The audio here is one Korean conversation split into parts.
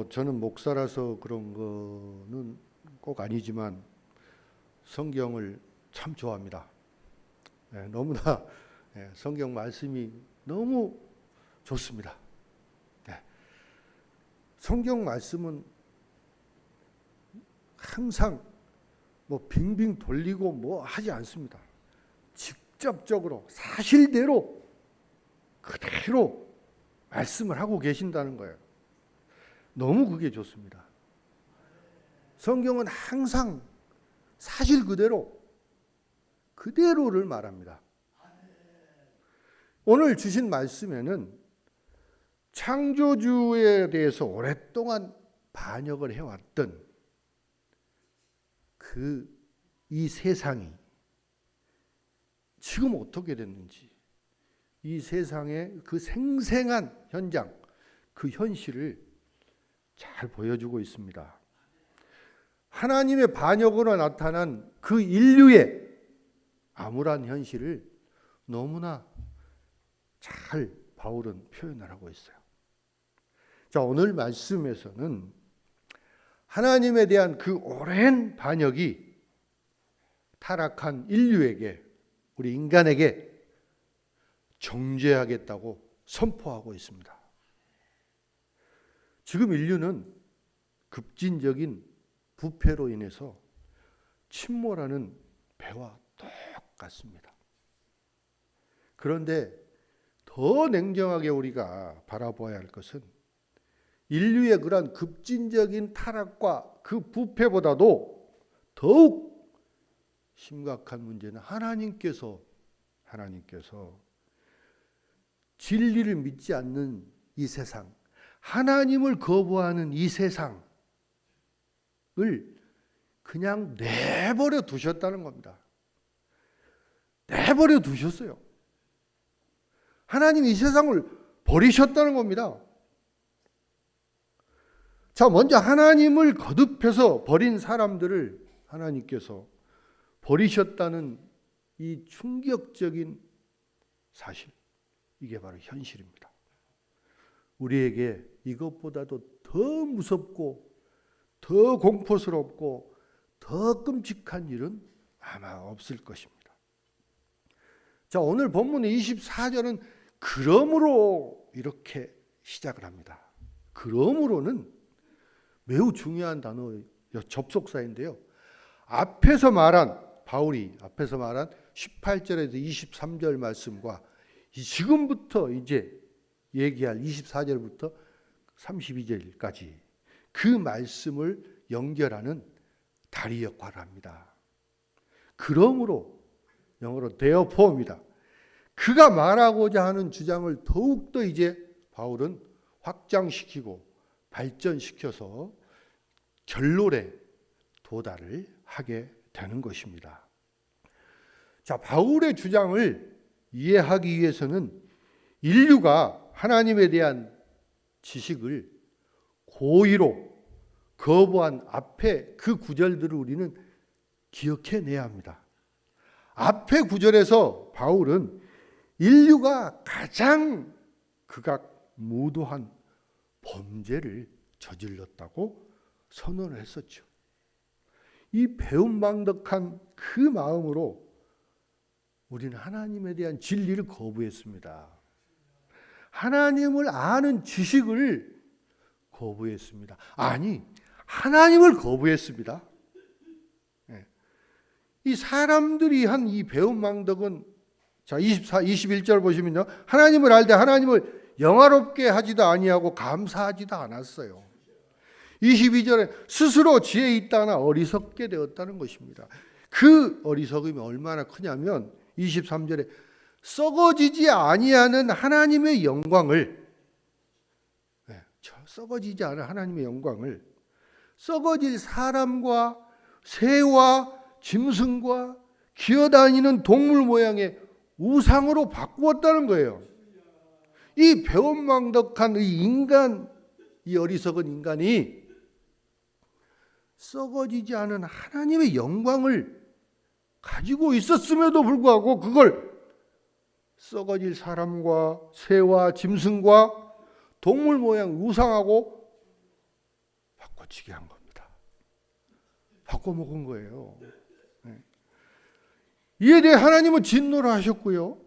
저는 목사라서 그런 거는 꼭 아니지만 성경을 참 좋아합니다. 너무나 성경 말씀이 너무 좋습니다. 성경 말씀은 항상 빙빙 돌리고 하지 않습니다. 직접적으로 사실대로 그대로 말씀을 하고 계신다는 거예요. 너무 그게 좋습니다. 성경은 항상 사실 그대로를 말합니다. 오늘 주신 말씀에는 창조주에 대해서 오랫동안 반역을 해왔던 이 세상이 지금 어떻게 됐는지, 이 세상의 그 생생한 현장, 그 현실을 잘 보여주고 있습니다. 하나님의 반역으로 나타난 그 인류의 암울한 현실을 너무나 잘 바울은 표현을 하고 있어요. 자, 오늘 말씀에서는 하나님에 대한 그 오랜 반역이 타락한 인류에게, 우리 인간에게 정죄하겠다고 선포하고 있습니다. 지금 인류는 급진적인 부패로 인해서 침몰하는 배와 똑같습니다. 그런데 더 냉정하게 우리가 바라보아야 할 것은 인류의 그러한 급진적인 타락과 그 부패보다도 더욱 심각한 문제는 하나님께서 진리를 믿지 않는 이 세상, 하나님을 거부하는 이 세상을 그냥 내버려 두셨다는 겁니다. 내버려 두셨어요. 하나님이 이 세상을 버리셨다는 겁니다. 자, 먼저 하나님을 거듭해서 버린 사람들을 하나님께서 버리셨다는 이 충격적인 사실, 이게 바로 현실입니다. 우리에게 이것보다도 더 무섭고 더 공포스럽고 더 끔찍한 일은 아마 없을 것입니다. 자, 오늘 본문의 24절은 그러므로 이렇게 시작을 합니다. 그러므로는 매우 중요한 단어, 접속사인데요. 바울이 앞에서 말한 18절에서 23절 말씀과 지금부터 이제 얘기할 24절부터 32절까지 그 말씀을 연결하는 다리 역할을 합니다. 그러므로 영어로 therefore입니다. 그가 말하고자 하는 주장을 더욱더 이제 바울은 확장시키고 발전시켜서 결론에 도달을 하게 되는 것입니다. 자, 바울의 주장을 이해하기 위해서는 인류가 하나님에 대한 지식을 고의로 거부한 앞에 그 구절들을 우리는 기억해내야 합니다. 앞에 구절에서 바울은 인류가 가장 극악무도한 범죄를 저질렀다고 선언을 했었죠. 이 배은망덕한 그 마음으로 우리는 하나님에 대한 진리를 거부했습니다. 하나님을 아는 지식을 거부했습니다. 아니, 하나님을 거부했습니다. 이 사람들이 한 이 배은망덕은, 자, 21절 보시면요, 하나님을 알되 하나님을 영화롭게 하지도 아니하고 감사하지도 않았어요. 22절에 스스로 지혜 있다나 어리석게 되었다는 것입니다. 그 어리석음이 얼마나 크냐면 23절에 썩어지지 아니하는 하나님의 영광을, 썩어지지 않은 하나님의 영광을 썩어질 사람과 새와 짐승과 기어다니는 동물 모양의 우상으로 바꾸었다는 거예요. 이 배은망덕한 이 인간, 이 어리석은 인간이 썩어지지 않은 하나님의 영광을 가지고 있었음에도 불구하고 그걸 썩어질 사람과 새와 짐승과 동물 모양 우상하고 바꿔치기 한 겁니다. 바꿔먹은 거예요. 네. 이에 대해 하나님은 진노를 하셨고요.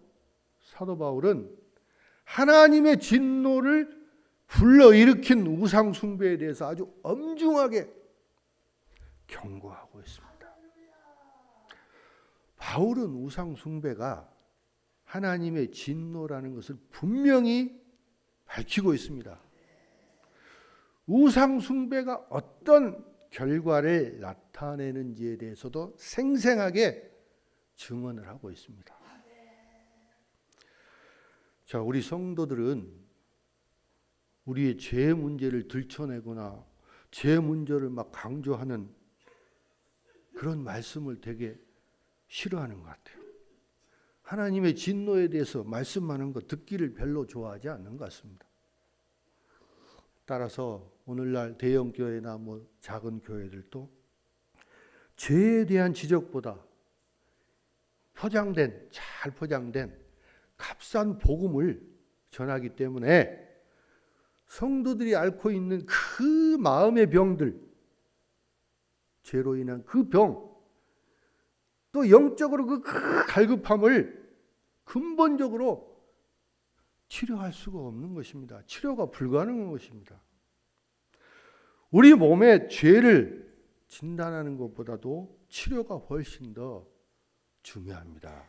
사도 바울은 하나님의 진노를 불러일으킨 우상 숭배에 대해서 아주 엄중하게 경고하고 있습니다. 바울은 우상 숭배가 하나님의 진노라는 것을 분명히 밝히고 있습니다. 우상 숭배가 어떤 결과를 나타내는지에 대해서도 생생하게 증언을 하고 있습니다. 자, 우리 성도들은 우리의 죄 문제를 들춰내거나 죄 문제를 막 강조하는 그런 말씀을 되게 싫어하는 것 같아요. 하나님의 진노에 대해서 말씀하는 거 듣기를 별로 좋아하지 않는 것 같습니다. 따라서 오늘날 대형 교회나 작은 교회들도 죄에 대한 지적보다 잘 포장된 값싼 복음을 전하기 때문에 성도들이 앓고 있는 그 마음의 병들, 죄로 인한 그 병, 또 영적으로 그 갈급함을 근본적으로 치료할 수가 없는 것입니다. 치료가 불가능한 것입니다. 우리 몸의 죄를 진단하는 것보다도 치료가 훨씬 더 중요합니다.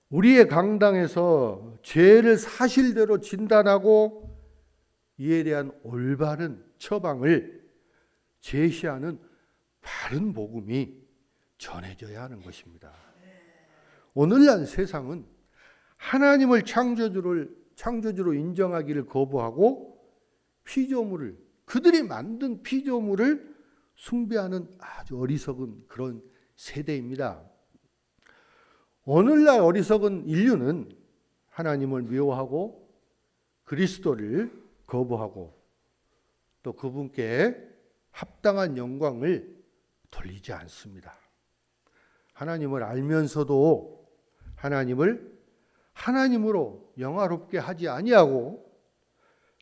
우리의 강당에서 죄를 사실대로 진단하고 이에 대한 올바른 처방을 제시하는 바른 복음이 전해져야 하는 것입니다. 오늘날 세상은 하나님을 창조주로 인정하기를 거부하고 피조물을, 그들이 만든 피조물을 숭배하는 아주 어리석은 그런 세대입니다. 오늘날 어리석은 인류는 하나님을 미워하고 그리스도를 거부하고 또 그분께 합당한 영광을 돌리지 않습니다. 하나님을 알면서도 하나님을 하나님으로 영화롭게 하지 아니하고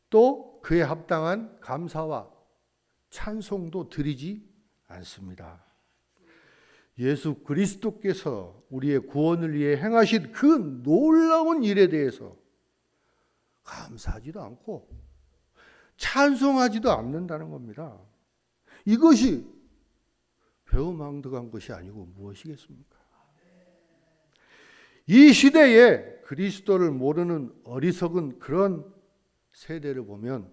또 그에 합당한 감사와 찬송도 드리지 않습니다. 예수 그리스도께서 우리의 구원을 위해 행하신 그 놀라운 일에 대해서 감사하지도 않고 찬송하지도 않는다는 겁니다. 이것이 배은망덕한 것이 아니고 무엇이겠습니까? 이 시대에 그리스도를 모르는 어리석은 그런 세대를 보면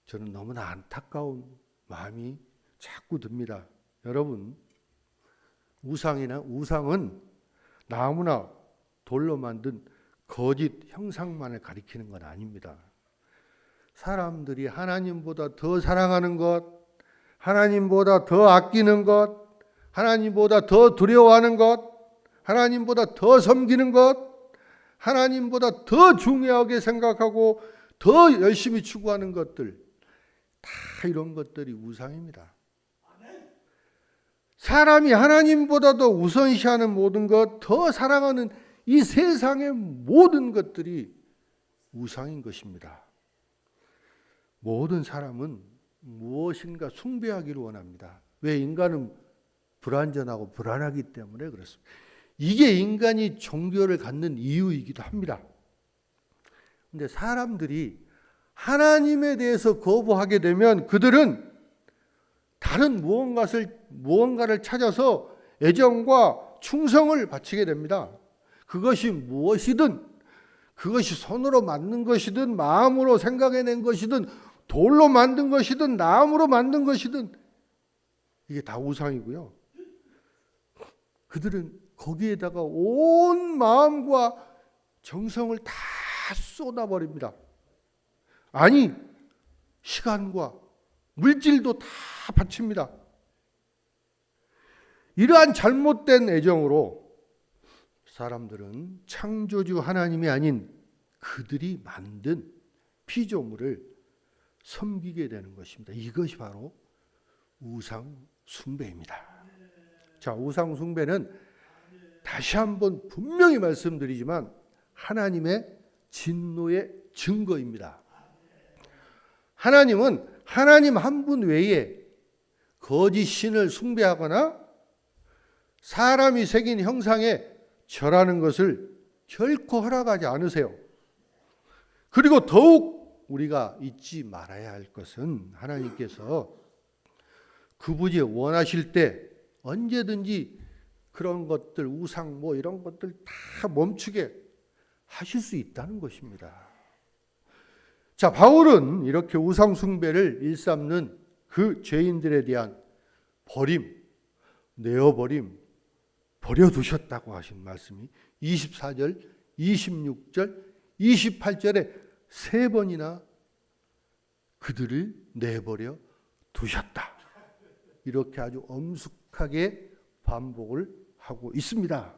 저는 너무나 안타까운 마음이 자꾸 듭니다. 여러분, 우상은 나무나 돌로 만든 거짓 형상만을 가리키는 건 아닙니다. 사람들이 하나님보다 더 사랑하는 것, 하나님보다 더 아끼는 것, 하나님보다 더 두려워하는 것, 하나님보다 더 섬기는 것, 하나님보다 더 중요하게 생각하고 더 열심히 추구하는 것들, 다 이런 것들이 우상입니다. 사람이 하나님보다도 우선시하는 모든 것, 더 사랑하는 이 세상의 모든 것들이 우상인 것입니다. 모든 사람은 무엇인가 숭배하기를 원합니다. 왜? 인간은 불완전하고 불안하기 때문에 그렇습니다. 이게 인간이 종교를 갖는 이유이기도 합니다. 그런데 사람들이 하나님에 대해서 거부하게 되면 그들은 다른 무언가를 찾아서 애정과 충성을 바치게 됩니다. 그것이 무엇이든, 그것이 손으로 만든 것이든 마음으로 생각해낸 것이든 돌로 만든 것이든 나무로 만든 것이든 이게 다 우상이고요. 그들은 거기에다가 온 마음과 정성을 다 쏟아버립니다. 아니, 시간과 물질도 다 바칩니다. 이러한 잘못된 애정으로 사람들은 창조주 하나님이 아닌 그들이 만든 피조물을 섬기게 되는 것입니다. 이것이 바로 우상 숭배입니다. 자, 우상 숭배는 다시 한번 분명히 말씀드리지만 하나님의 진노의 증거입니다. 하나님은 하나님 한 분 외에 거짓 신을 숭배하거나 사람이 새긴 형상에 절하는 것을 결코 허락하지 않으세요. 그리고 더욱 우리가 잊지 말아야 할 것은 하나님께서 그분이 원하실 때 언제든지 그런 것들, 우상 뭐 이런 것들 다 멈추게 하실 수 있다는 것입니다. 자, 바울은 이렇게 우상 숭배를 일삼는 그 죄인들에 대한 버림, 내어버림, 버려두셨다고 하신 말씀이 24절, 26절, 28절에 세 번이나 그들을 내버려 두셨다. 이렇게 아주 엄숙하게 반복을 하고 있습니다.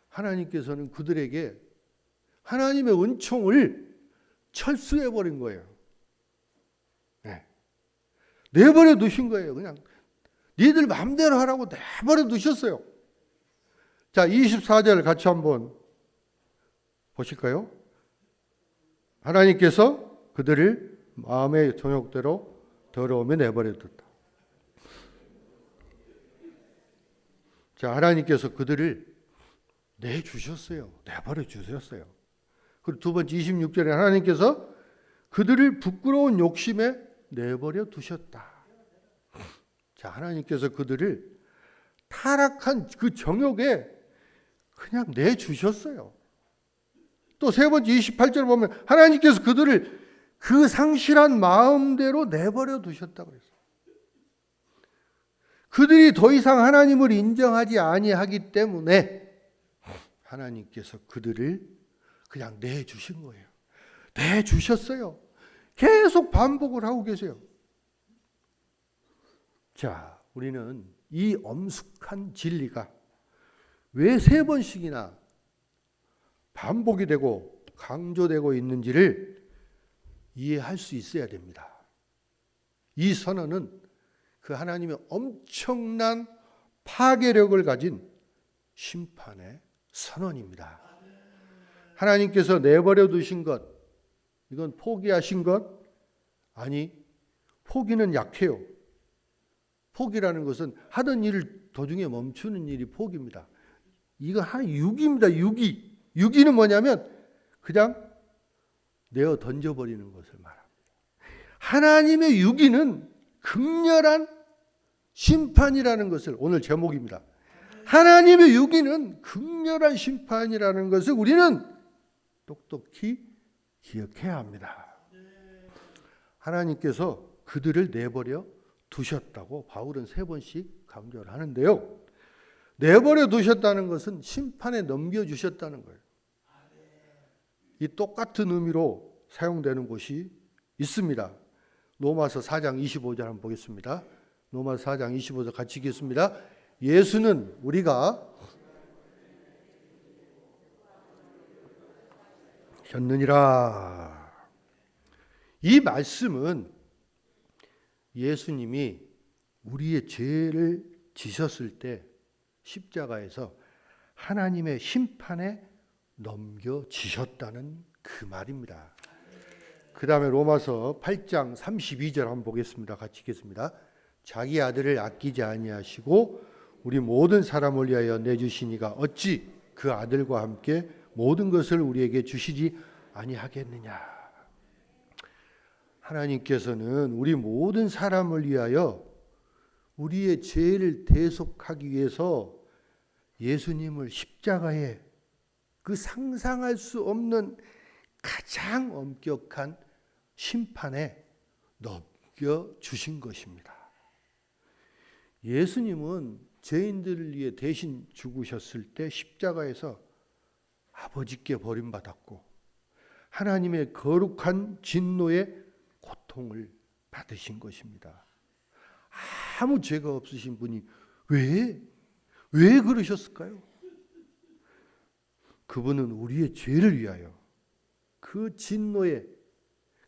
하나님께서는 그들에게 하나님의 은총을 철수해버린 거예요. 네. 내버려 두신 거예요. 그냥 니들 마음대로 하라고 내버려 두셨어요. 자, 24절 같이 한번 보실까요? 하나님께서 그들을 마음의 정욕대로 더러움에 내버려 뒀다. 자, 하나님께서 그들을 내주셨어요. 내버려 주셨어요. 그리고 두 번째 26절에 하나님께서 그들을 부끄러운 욕심에 내버려 두셨다. 자, 하나님께서 그들을 타락한 그 정욕에 그냥 내주셨어요. 또 세 번째 28절 보면 하나님께서 그들을 그 상실한 마음대로 내버려 두셨다고 그랬어요. 그들이 더 이상 하나님을 인정하지 아니하기 때문에 하나님께서 그들을 그냥 내주신 거예요. 내주셨어요. 계속 반복을 하고 계세요. 자, 우리는 이 엄숙한 진리가 왜 세 번씩이나 반복이 되고 강조되고 있는지를 이해할 수 있어야 됩니다. 이 선언은 그 하나님의 엄청난 파괴력을 가진 심판의 선언입니다. 하나님께서 내버려 두신 것, 이건 포기하신 것? 아니, 포기는 약해요. 포기라는 것은 하던 일을 도중에 멈추는 일이 포기입니다. 이거 한 유기입니다. 유기. 유기는 뭐냐면 그냥 내어 던져버리는 것을 말합니다. 하나님의 유기는 극렬한 심판이라는 것을, 오늘 제목입니다. 하나님의 유기는 극렬한 심판이라는 것을 우리는 똑똑히 기억해야 합니다. 하나님께서 그들을 내버려 두셨다고 바울은 세 번씩 강조를 하는데요. 내버려 두셨다는 것은 심판에 넘겨주셨다는 거예요. 이 똑같은 의미로 사용되는 곳이 있습니다. 로마서 4장 25절 한번 보겠습니다. 로마서 4장 25절 같이 읽겠습니다. 예수는 우리가 셨느니라. 이 말씀은 예수님이 우리의 죄를 지셨을 때 십자가에서 하나님의 심판에 넘겨지셨다는 그 말입니다. 그 다음에 로마서 8장 32절 한번 보겠습니다. 같이 읽겠습니다. 자기 아들을 아끼지 아니하시고 우리 모든 사람을 위하여 내주시니가 어찌 그 아들과 함께 모든 것을 우리에게 주시지 아니하겠느냐. 하나님께서는 우리 모든 사람을 위하여 우리의 죄를 대속하기 위해서 예수님을 십자가에 그 상상할 수 없는 가장 엄격한 심판에 넘겨주신 것입니다. 예수님은 죄인들을 위해 대신 죽으셨을 때 십자가에서 아버지께 버림받았고 하나님의 거룩한 진노의 고통을 받으신 것입니다. 아무 죄가 없으신 분이 왜 그러셨을까요? 그분은 우리의 죄를 위하여 그 진노의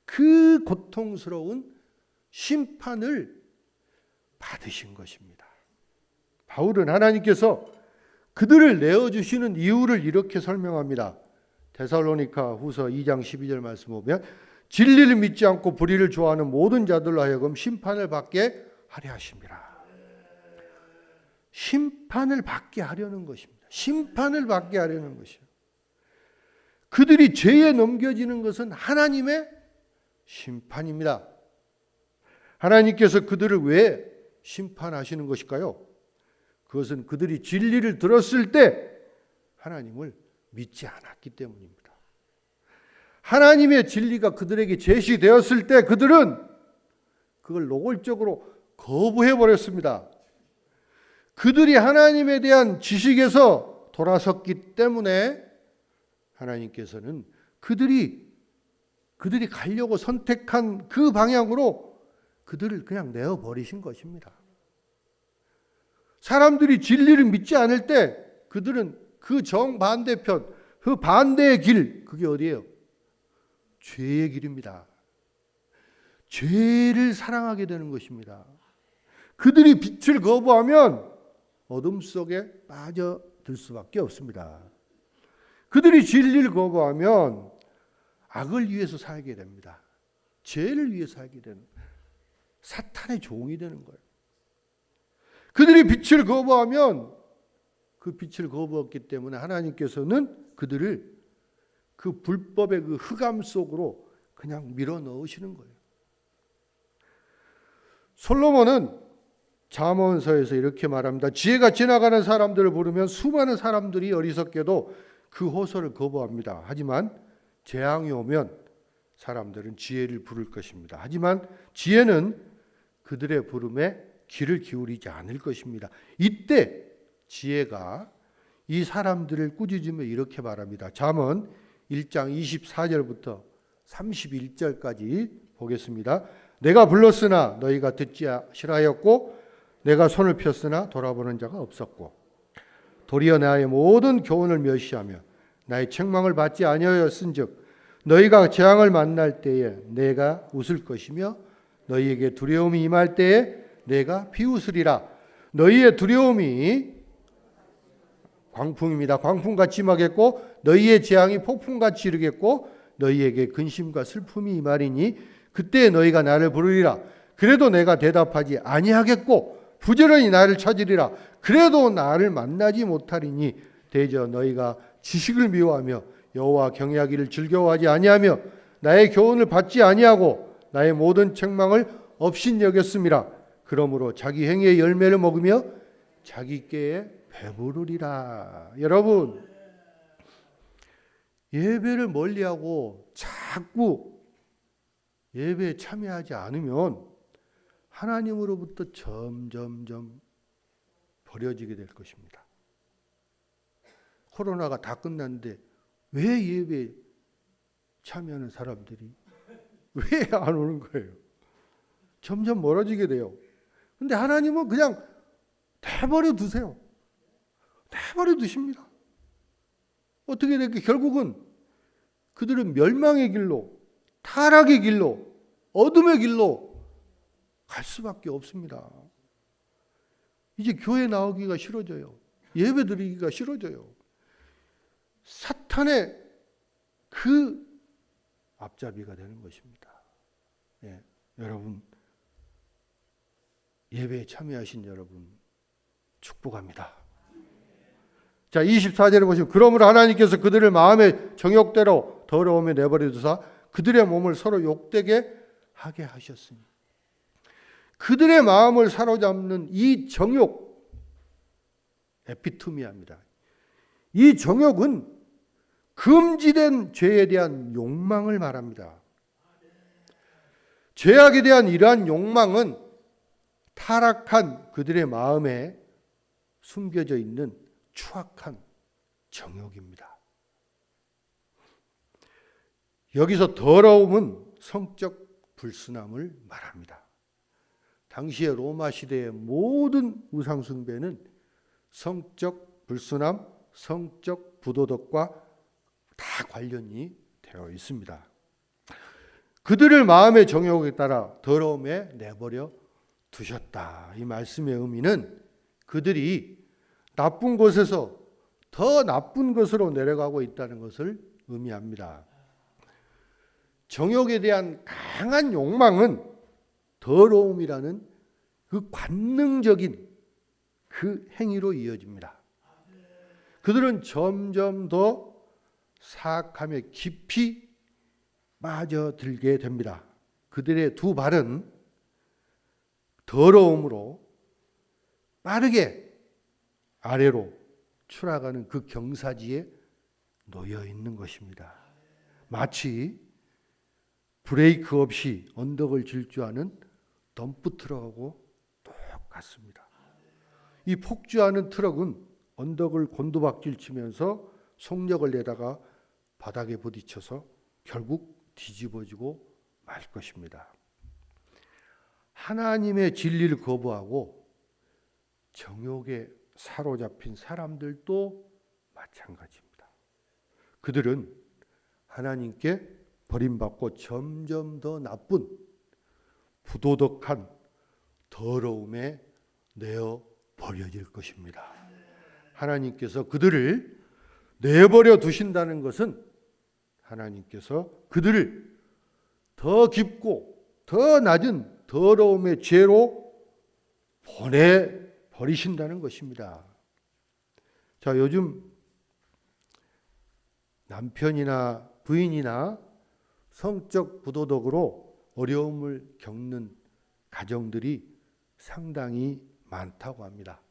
그 고통스러운 심판을 받으신 것입니다. 바울은 하나님께서 그들을 내어주시는 이유를 이렇게 설명합니다. 데살로니가 후서 2장 12절 말씀 보면 진리를 믿지 않고 불의를 좋아하는 모든 자들로 하여금 심판을 받게 하려 하심이라. 심판을 받게 하려는 것입니다. 심판을 받게 하려는 것이요. 그들이 죄에 넘겨지는 것은 하나님의 심판입니다. 하나님께서 그들을 왜 심판하시는 것일까요? 그것은 그들이 진리를 들었을 때 하나님을 믿지 않았기 때문입니다. 하나님의 진리가 그들에게 제시되었을 때 그들은 그걸 노골적으로 거부해버렸습니다. 그들이 하나님에 대한 지식에서 돌아섰기 때문에 하나님께서는 그들이 가려고 선택한 그 방향으로 그들을 그냥 내어버리신 것입니다. 사람들이 진리를 믿지 않을 때 그들은 그 정반대편, 그 반대의 길, 그게 어디예요? 죄의 길입니다. 죄를 사랑하게 되는 것입니다. 그들이 빛을 거부하면 어둠 속에 빠져들 수밖에 없습니다. 그들이 진리를 거부하면 악을 위해서 살게 됩니다. 죄를 위해 살게 되는, 사탄의 종이 되는 거예요. 그들이 빛을 거부하면 그 빛을 거부했기 때문에 하나님께서는 그들을 그 불법의 그 흑암 속으로 그냥 밀어 넣으시는 거예요. 솔로몬은 잠언서에서 이렇게 말합니다. 지혜가 지나가는 사람들을 부르면 수많은 사람들이 어리석게도 그 호소를 거부합니다. 하지만 재앙이 오면 사람들은 지혜를 부를 것입니다. 하지만 지혜는 그들의 부름에 귀를 기울이지 않을 것입니다. 이때 지혜가 이 사람들을 꾸짖으며 이렇게 말합니다. 잠언 1장 24절부터 31절까지 보겠습니다. 내가 불렀으나 너희가 듣지 싫어하였고 내가 손을 폈으나 돌아보는 자가 없었고 도리어 나의 모든 교훈을 멸시하며 나의 책망을 받지 아니하였은즉 너희가 재앙을 만날 때에 내가 웃을 것이며 너희에게 두려움이 임할 때에 내가 비웃으리라. 너희의 두려움이 광풍입니다. 광풍같이 임하겠고 너희의 재앙이 폭풍같이 이르겠고 너희에게 근심과 슬픔이 임하리니 그때 너희가 나를 부르리라. 그래도 내가 대답하지 아니하겠고 부지런히 나를 찾으리라. 그래도 나를 만나지 못하리니 대저 너희가 지식을 미워하며 여호와 경외하기를 즐거워하지 아니하며 나의 교훈을 받지 아니하고 나의 모든 책망을 업신여겼음이라. 그러므로 자기 행위의 열매를 먹으며 자기 꾀에 배부르리라. 여러분, 예배를 멀리하고 자꾸 예배에 참여하지 않으면 하나님으로부터 점점점 버려지게 될 것입니다. 코로나가 다 끝났는데 왜 예배에 참여하는 사람들이 왜 안 오는 거예요? 점점 멀어지게 돼요. 근데 하나님은 그냥 내버려 두세요. 내버려 두십니다. 어떻게 될까? 결국은 그들은 멸망의 길로, 타락의 길로, 어둠의 길로 갈 수밖에 없습니다. 이제 교회 나오기가 싫어져요. 예배 드리기가 싫어져요. 사탄의 그 앞잡이가 되는 것입니다. 예, 여러분, 예배에 참여하신 여러분 축복합니다. 자, 24절에 보시면 그러므로 하나님께서 그들을 마음의 정욕대로 더러움에 내버려 두사 그들의 몸을 서로 욕되게 하게 하셨으니. 그들의 마음을 사로잡는 이 정욕, 에피투미아입니다. 이 정욕은 금지된 죄에 대한 욕망을 말합니다. 죄악에 대한 이러한 욕망은 타락한 그들의 마음에 숨겨져 있는 추악한 정욕입니다. 여기서 더러움은 성적 불순함을 말합니다. 당시의 로마 시대의 모든 우상 숭배는 성적 불순함, 성적 부도덕과 다 관련이 되어 있습니다. 그들을 마음의 정욕에 따라 더러움에 내버려 두셨다. 이 말씀의 의미는 그들이 나쁜 곳에서 더 나쁜 것으로 내려가고 있다는 것을 의미합니다. 정욕에 대한 강한 욕망은 더러움이라는 그 관능적인 그 행위로 이어집니다. 그들은 점점 더 사악함에 깊이 빠져들게 됩니다. 그들의 두 발은 더러움으로 빠르게 아래로 추락하는 그 경사지에 놓여 있는 것입니다. 마치 브레이크 없이 언덕을 질주하는 덤프 트럭하고 똑같습니다. 이 폭주하는 트럭은 언덕을 곤두박질 치면서 속력을 내다가 바닥에 부딪혀서 결국 뒤집어지고 말 것입니다. 하나님의 진리를 거부하고 정욕에 사로잡힌 사람들도 마찬가지입니다. 그들은 하나님께 버림받고 점점 더 나쁜 부도덕한 더러움에 내어 버려질 것입니다. 하나님께서 그들을 내버려 두신다는 것은 하나님께서 그들을 더 깊고 더 낮은 더러움의 죄로 보내버리신다는 것입니다. 자, 요즘 남편이나 부인이나 성적 부도덕으로 어려움을 겪는 가정들이 상당히 많다고 합니다.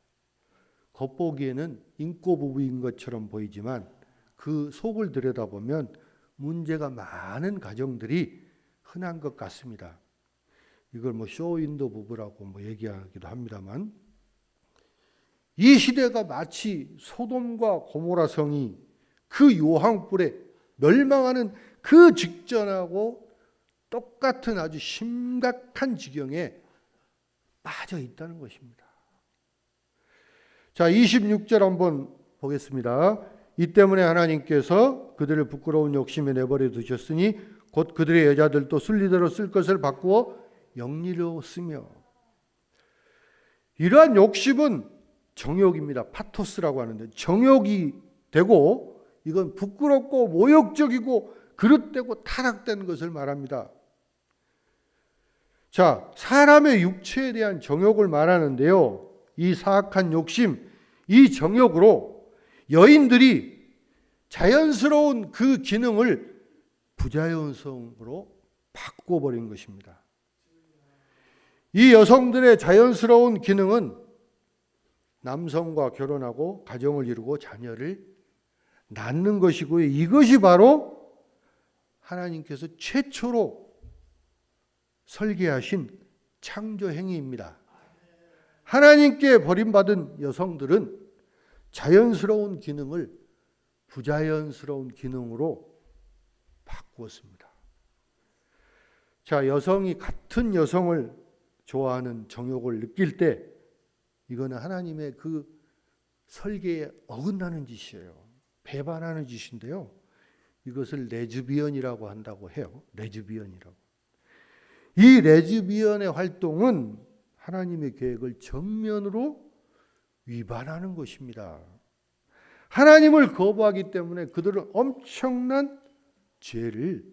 겉보기에는 인고 부부인 것처럼 보이지만 그 속을 들여다보면 문제가 많은 가정들이 흔한 것 같습니다. 이걸 쇼윈도 부부라고 얘기하기도 합니다만, 이 시대가 마치 소돔과 고모라 성이 그 요한불에 멸망하는 그 직전하고 똑같은 아주 심각한 지경에 빠져 있다는 것입니다. 자, 26절 한번 보겠습니다. 이 때문에 하나님께서 그들을 부끄러운 욕심에 내버려 두셨으니 곧 그들의 여자들도 순리대로 쓸 것을 바꾸어 영리로 쓰며. 이러한 욕심은 정욕입니다. 파토스라고 하는데 정욕이 되고 이건 부끄럽고 모욕적이고 그릇되고 타락된 것을 말합니다. 자, 사람의 육체에 대한 정욕을 말하는데요. 이 사악한 욕심, 이 정욕으로 여인들이 자연스러운 그 기능을 부자연성으로 바꿔버린 것입니다. 이 여성들의 자연스러운 기능은 남성과 결혼하고 가정을 이루고 자녀를 낳는 것이고요. 이것이 바로 하나님께서 최초로 설계하신 창조 행위입니다. 하나님께 버림받은 여성들은 자연스러운 기능을 부자연스러운 기능으로 바꾸었습니다. 자, 여성이 같은 여성을 좋아하는 정욕을 느낄 때 이거는 하나님의 그 설계에 어긋나는 짓이에요. 배반하는 짓인데요. 이것을 레즈비언이라고 한다고 해요. 레즈비언이라고. 이 레즈비언의 활동은 하나님의 계획을 정면으로 위반하는 것입니다. 하나님을 거부하기 때문에 그들은 엄청난 죄를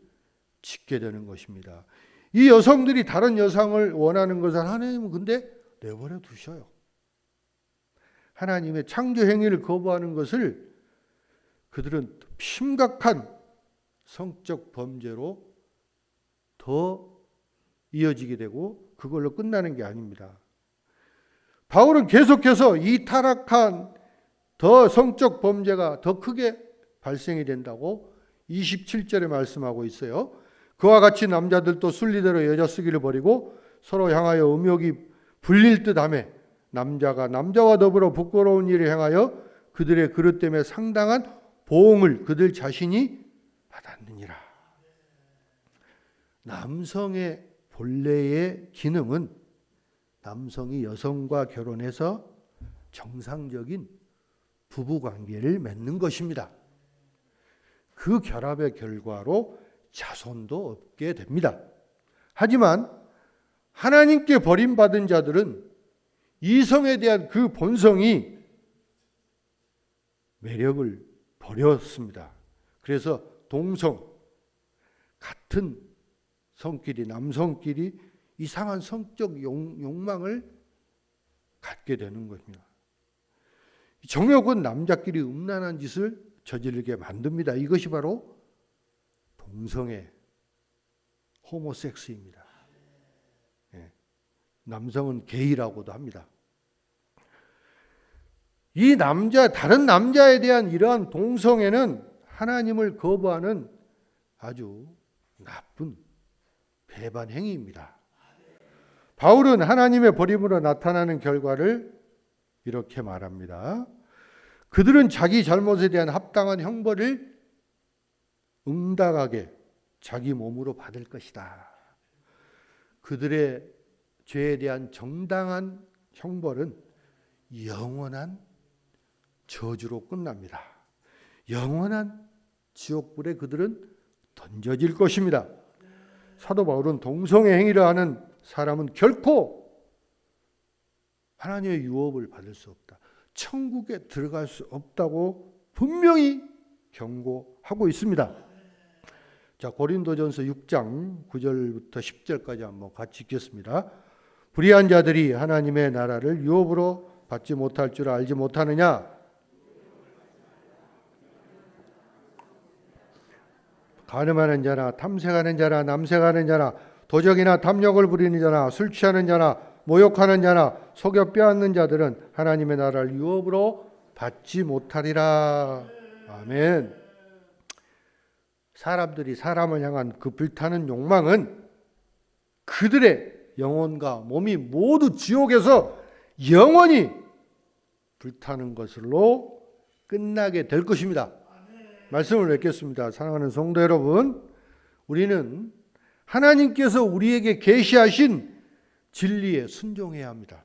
짓게 되는 것입니다. 이 여성들이 다른 여성을 원하는 것을 하나님은 근데 내버려 두셔요. 하나님의 창조 행위를 거부하는 것을 그들은 심각한 성적 범죄로 더 이어지게 되고 그걸로 끝나는 게 아닙니다. 바울은 계속해서 이 타락한 더 성적 범죄가 더 크게 발생이 된다고 27절에 말씀하고 있어요. 그와 같이 남자들도 순리대로 여자 쓰기를 버리고 서로 향하여 음욕이 불릴 듯하며 남자가 남자와 더불어 부끄러운 일을 행하여 그들의 그릇 때문에 상당한 보응을 그들 자신이 받았느니라. 남성의 본래의 기능은 남성이 여성과 결혼해서 정상적인 부부관계를 맺는 것입니다. 그 결합의 결과로 자손도 얻게 됩니다. 하지만 하나님께 버림받은 자들은 이성에 대한 그 본성이 매력을 버렸습니다. 그래서 동성, 같은 성끼리 남성끼리 이상한 성적 욕망을 갖게 되는 것입니다. 정욕은 남자끼리 음란한 짓을 저지르게 만듭니다. 이것이 바로 동성애, 호모섹스입니다. 남성은 게이라고도 합니다. 이 다른 남자에 대한 이러한 동성애는 하나님을 거부하는 아주 나쁜 배반 행위입니다. 바울은 하나님의 버림으로 나타나는 결과를 이렇게 말합니다. 그들은 자기 잘못에 대한 합당한 형벌을 응당하게 자기 몸으로 받을 것이다. 그들의 죄에 대한 정당한 형벌은 영원한 저주로 끝납니다. 영원한 지옥불에 그들은 던져질 것입니다. 사도 바울은 동성애 행위를 하는 사람은 결코 하나님의 유업을 받을 수 없다. 천국에 들어갈 수 없다고 분명히 경고하고 있습니다. 자, 고린도전서 6장 9절부터 10절까지 한번 같이 읽겠습니다. 불의한 자들이 하나님의 나라를 유업으로 받지 못할 줄 알지 못하느냐? 간음하는 자나 탐색하는 자나 남색하는 자나 도적이나 탐욕을 부리는 자나 술 취하는 자나 모욕하는 자나 속여 빼앗는 자들은 하나님의 나라를 유업으로 받지 못하리라. 아멘. 사람들이 사람을 향한 그 불타는 욕망은 그들의 영혼과 몸이 모두 지옥에서 영원히 불타는 것으로 끝나게 될 것입니다. 말씀을 맺겠습니다. 사랑하는 성도 여러분, 우리는 하나님께서 우리에게 계시하신 진리에 순종해야 합니다.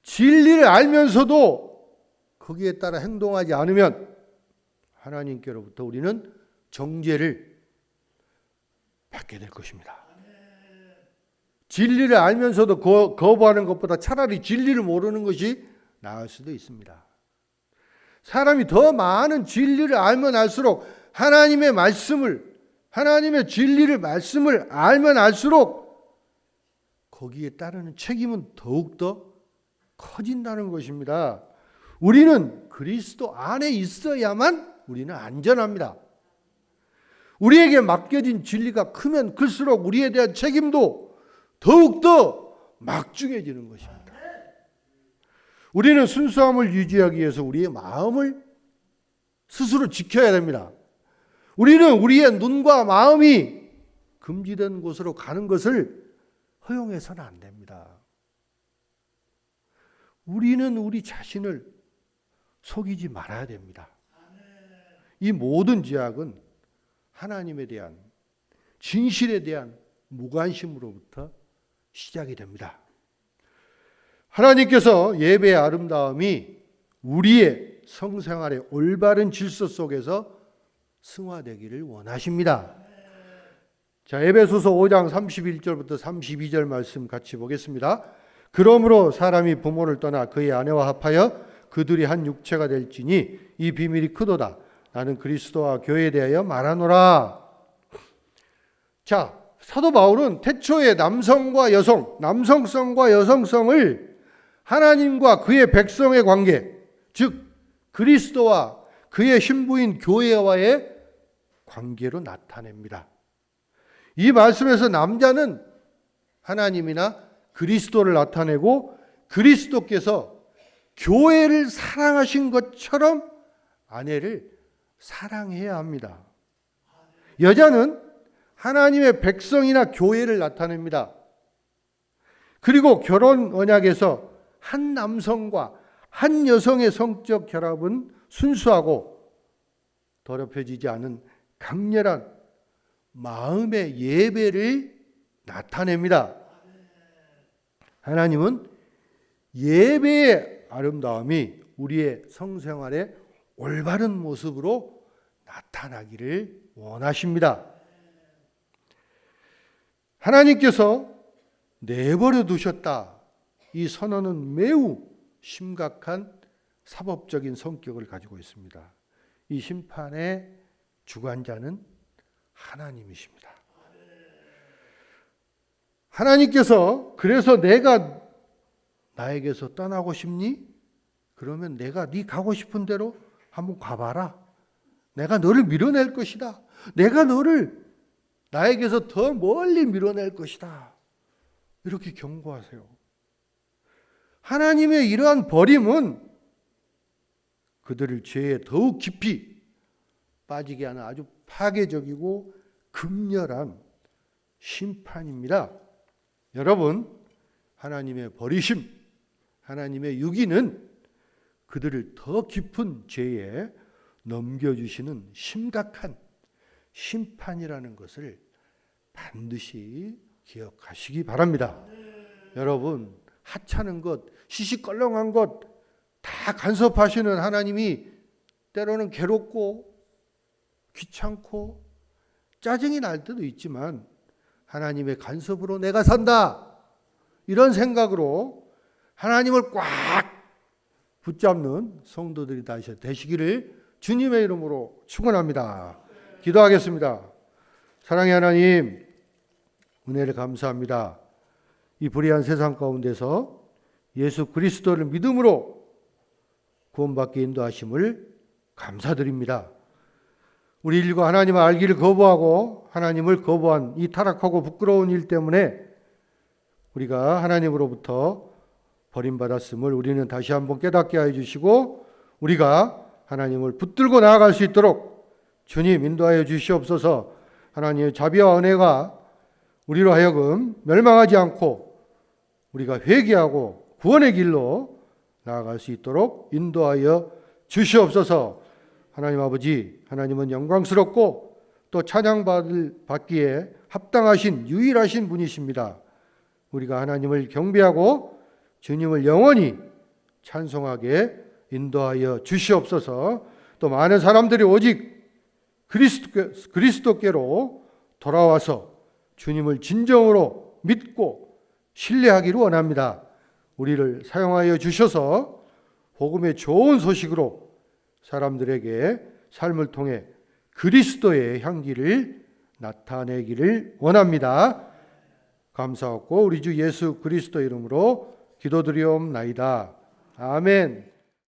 진리를 알면서도 거기에 따라 행동하지 않으면 하나님께로부터 우리는 정죄를 받게 될 것입니다. 진리를 알면서도 거부하는 것보다 차라리 진리를 모르는 것이 나을 수도 있습니다. 사람이 더 많은 진리를 알면 알수록 하나님의 진리를 말씀을 알면 알수록 거기에 따르는 책임은 더욱더 커진다는 것입니다. 우리는 그리스도 안에 있어야만 우리는 안전합니다. 우리에게 맡겨진 진리가 크면 클수록 우리에 대한 책임도 더욱더 막중해지는 것입니다. 우리는 순수함을 유지하기 위해서 우리의 마음을 스스로 지켜야 됩니다. 우리는 우리의 눈과 마음이 금지된 곳으로 가는 것을 허용해서는 안 됩니다. 우리는 우리 자신을 속이지 말아야 됩니다. 이 모든 죄악은 하나님에 대한 진실에 대한 무관심으로부터 시작이 됩니다. 하나님께서 예배의 아름다움이 우리의 성생활의 올바른 질서 속에서 승화되기를 원하십니다. 자, 에베소서 5장 31절부터 32절 말씀 같이 보겠습니다. 그러므로 사람이 부모를 떠나 그의 아내와 합하여 그들이 한 육체가 될지니 이 비밀이 크도다. 나는 그리스도와 교회에 대하여 말하노라. 자, 사도 바울은 태초에 남성과 여성, 남성성과 여성성을 하나님과 그의 백성의 관계, 즉 그리스도와 그의 신부인 교회와의 관계로 나타냅니다. 이 말씀에서 남자는 하나님이나 그리스도를 나타내고 그리스도께서 교회를 사랑하신 것처럼 아내를 사랑해야 합니다. 여자는 하나님의 백성이나 교회를 나타냅니다. 그리고 결혼 언약에서 한 남성과 한 여성의 성적 결합은 순수하고 더럽혀지지 않은 강렬한 마음의 예배를 나타냅니다. 하나님은 예배의 아름다움이 우리의 성생활의 올바른 모습으로 나타나기를 원하십니다. 하나님께서 내버려 두셨다. 이 선언은 매우 심각한 사법적인 성격을 가지고 있습니다. 이 심판의 주관자는 하나님이십니다. 하나님께서 그래서 내가 나에게서 떠나고 싶니? 그러면 내가 네 가고 싶은 대로 한번 가봐라. 내가 너를 밀어낼 것이다. 내가 너를 나에게서 더 멀리 밀어낼 것이다. 이렇게 경고하세요. 하나님의 이러한 버림은 그들을 죄에 더욱 깊이 빠지게 하는 아주 파괴적이고 극렬한 심판입니다. 여러분, 하나님의 버리심, 하나님의 유기는 그들을 더 깊은 죄에 넘겨주시는 심각한 심판이라는 것을 반드시 기억하시기 바랍니다. 여러분, 하찮은 것, 시시껄렁한 것 다 간섭하시는 하나님이 때로는 괴롭고 귀찮고 짜증이 날 때도 있지만 하나님의 간섭으로 내가 산다, 이런 생각으로 하나님을 꽉 붙잡는 성도들이 다시 되시기를 주님의 이름으로 축원합니다. 기도하겠습니다. 사랑의 하나님, 은혜를 감사합니다. 이 불의한 세상 가운데서 예수 그리스도를 믿음으로 구원받게 인도하심을 감사드립니다. 우리 인류가 하나님을 알기를 거부하고 하나님을 거부한 이 타락하고 부끄러운 일 때문에 우리가 하나님으로부터 버림받았음을 우리는 다시 한번 깨닫게 하여 주시고 우리가 하나님을 붙들고 나아갈 수 있도록 주님 인도하여 주시옵소서. 하나님의 자비와 은혜가 우리로 하여금 멸망하지 않고 우리가 회개하고 구원의 길로 나아갈 수 있도록 인도하여 주시옵소서. 하나님 아버지, 하나님은 영광스럽고 또 찬양받기에 합당하신 유일하신 분이십니다. 우리가 하나님을 경배하고 주님을 영원히 찬송하게 인도하여 주시옵소서. 또 많은 사람들이 오직 그리스도께로 돌아와서 주님을 진정으로 믿고 신뢰하기를 원합니다. 우리를 사용하여 주셔서 복음의 좋은 소식으로 사람들에게 삶을 통해 그리스도의 향기를 나타내기를 원합니다. 감사하고 우리 주 예수 그리스도 이름으로 기도드리옵나이다. 아멘.